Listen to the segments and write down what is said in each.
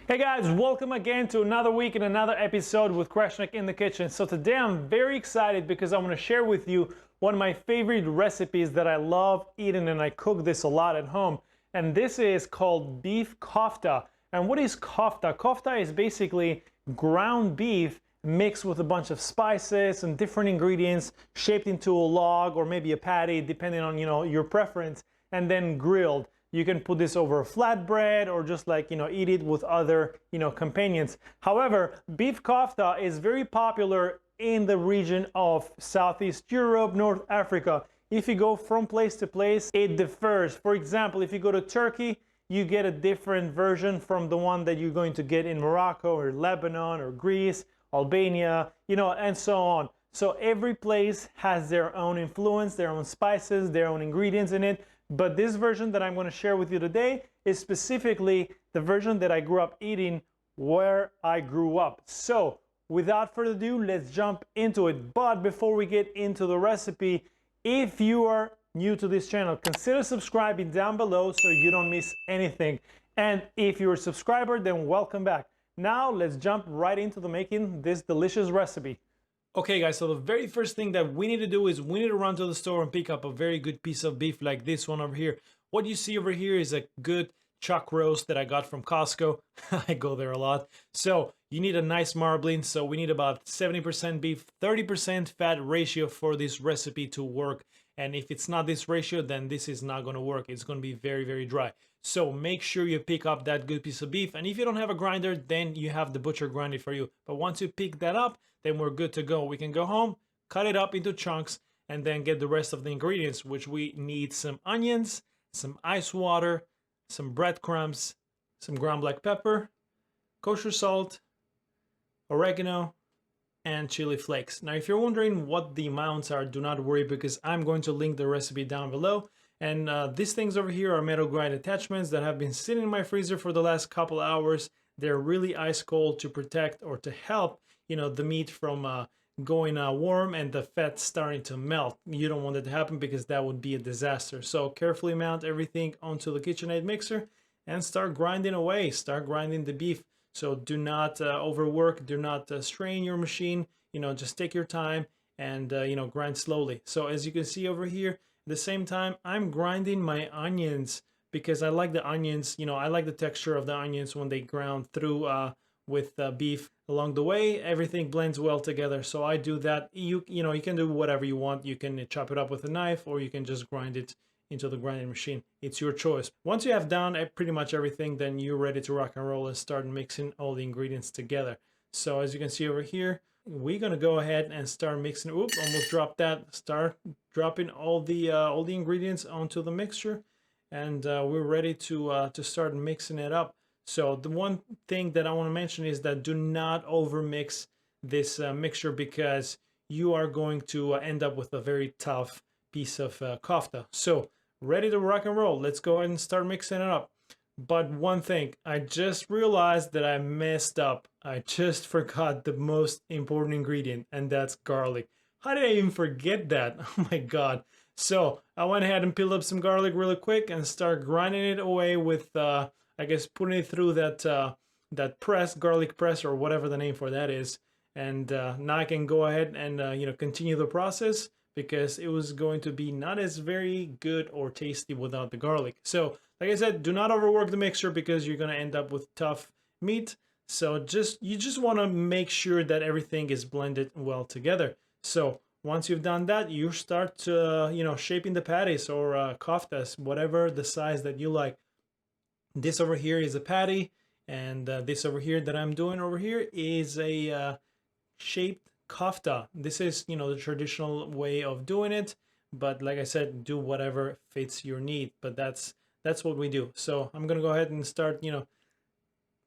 Hey guys, welcome again to another week and another episode with Kofta in the kitchen. So today I'm very excited because I want to share with you one of my favorite recipes that I love eating, and I cook this a lot at home. And this is called Beef Kofta. And what is Kofta? Kofta is basically ground beef mixed with a bunch of spices and different ingredients shaped into a log or maybe a patty, depending on your preference, and then grilled. You can put this over a flatbread or just eat it with other companions. However, beef kofta is very popular in the region of Southeast Europe, North Africa. If you go from place to place, it differs. For example, if you go to Turkey, you get a different version from the one that you're going to get in Morocco or Lebanon or Greece, Albania, and so on. So every place has their own influence, their own spices, their own ingredients in it. But this version that I'm going to share with you today is specifically the version that I grew up eating where I grew up. So without further ado, let's jump into it. But before we get into the recipe, if you are new to this channel, consider subscribing down below so you don't miss anything. And if you're a subscriber, then welcome back. Now let's jump right into making this delicious recipe. Okay guys, so the very first thing that we need to do is we need to run to the store and pick up a very good piece of beef like this one over here. What you see over here is a good chuck roast that I got from Costco. I go there a lot. So you need a nice marbling. So we need about 70% beef, 30% fat ratio for this recipe to work. And if it's not this ratio, then this is not going to work. It's going to be very, very dry. So make sure you pick up that good piece of beef. And if you don't have a grinder, then you have the butcher grind it for you. But once you pick that up, then we're good to go. We can go home, cut it up into chunks, and then get the rest of the ingredients, which we need some onions, some ice water, some breadcrumbs, some ground black pepper, kosher salt, oregano, and chili flakes. Now, if you're wondering what the amounts are, do not worry because I'm going to link the recipe down below. And these things over here are metal grind attachments that have been sitting in my freezer for the last couple hours. They're really ice cold to protect or to help, the meat from going warm and the fat starting to melt. You don't want that to happen because that would be a disaster. So carefully mount everything onto the KitchenAid mixer and start grinding away. Start grinding the beef. So do not overwork, do not strain your machine, just take your time and, grind slowly. So as you can see over here, at the same time, I'm grinding my onions because I like the onions, I like the texture of the onions when they ground through with beef. Along the way, everything blends well together. So I do that. You can do whatever you want. You can chop it up with a knife or you can just grind it into the grinding machine. It's your choice. Once you have done pretty much everything, then you're ready to rock and roll and start mixing all the ingredients together. So as you can see over here, we're gonna go ahead and start mixing. Oops, almost dropped that. Start dropping all the ingredients onto the mixture, and we're ready to start mixing it up. So the one thing that I want to mention is that do not over mix this mixture because you are going to end up with a very tough piece of kofta. So ready to rock and roll. Let's go ahead and start mixing it up. But one thing, I just realized that I messed up. I just forgot the most important ingredient, and that's garlic. How did I even forget that? Oh my God. So I went ahead and peeled up some garlic really quick and start grinding it away with, I guess, putting it through that press, garlic press, or whatever the name for that is. And now I can go ahead and, continue the process, because it was going to be not as very good or tasty without the garlic. So, like I said, do not overwork the mixture because you're gonna end up with tough meat. So you just wanna make sure that everything is blended well together. So once you've done that, you start shaping the patties or koftas, whatever the size that you like. This over here is a patty, and this over here that I'm doing over here is a shaped kofta. This is, the traditional way of doing it, but like I said, do whatever fits your need. But that's what we do. So I'm gonna go ahead and start,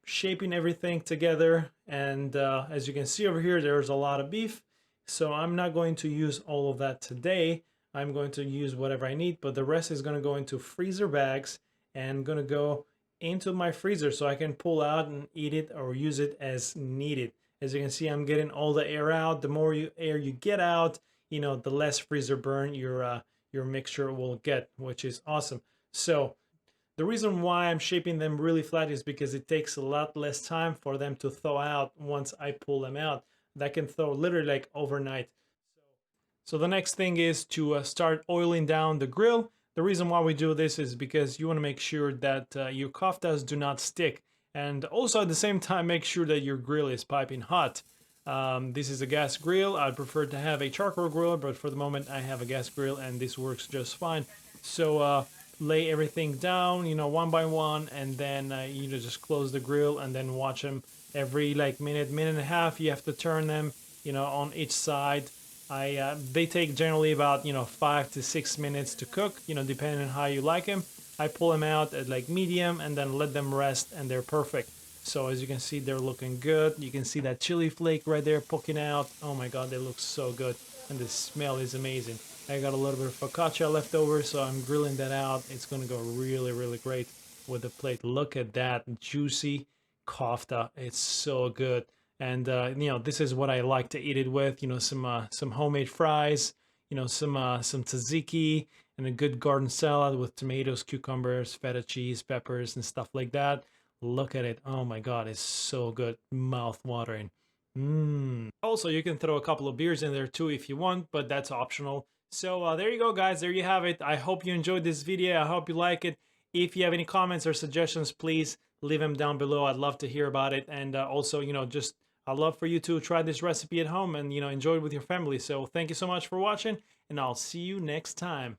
shaping everything together. And as you can see over here, there's a lot of beef. So I'm not going to use all of that today. I'm going to use whatever I need, but the rest is gonna go into freezer bags and gonna go into my freezer so I can pull out and eat it or use it as needed. As you can see, I'm getting all the air out. The more air you get out, the less freezer burn your mixture will get, which is awesome. So The reason why I'm shaping them really flat is because it takes a lot less time for them to thaw out once I pull them out. That can thaw literally like overnight. So the next thing is to start oiling down the grill. The reason why we do this is because you want to make sure that your koftas do not stick. And also at the same time, make sure that your grill is piping hot. This is a gas grill. I'd prefer to have a charcoal grill, but for the moment I have a gas grill and this works just fine. So lay everything down, you know, one by one, and then you know, just close the grill and then watch them every like minute and a half. You have to turn them, you know, on each side. They take generally about, you know, 5 to 6 minutes to cook, you know, depending on how you like them. I pull them out at like medium and then let them rest, and they're perfect. So as you can see, they're looking good. You can see that chili flake right there poking out. Oh my god, they look so good, and the smell is amazing. I got a little bit of focaccia left over, so I'm grilling that out. It's gonna go really great with the plate. Look at that juicy kofta. It's so good. And you know, this is what I like to eat it with. You know, some homemade fries. You know, some tzatziki and a good garden salad with tomatoes, cucumbers, feta cheese, peppers, and stuff like that. Look at it. Oh my god, it's so good. Mouth watering. Also, you can throw a couple of beers in there too if you want, but that's optional. So there you go, guys. There you have it. I hope you enjoyed this video. I hope you like it. If you have any comments or suggestions, please leave them down below. I'd love to hear about it. And also, you know, just I'd love for you to try this recipe at home and, you know, enjoy it with your family. So thank you so much for watching, and I'll see you next time.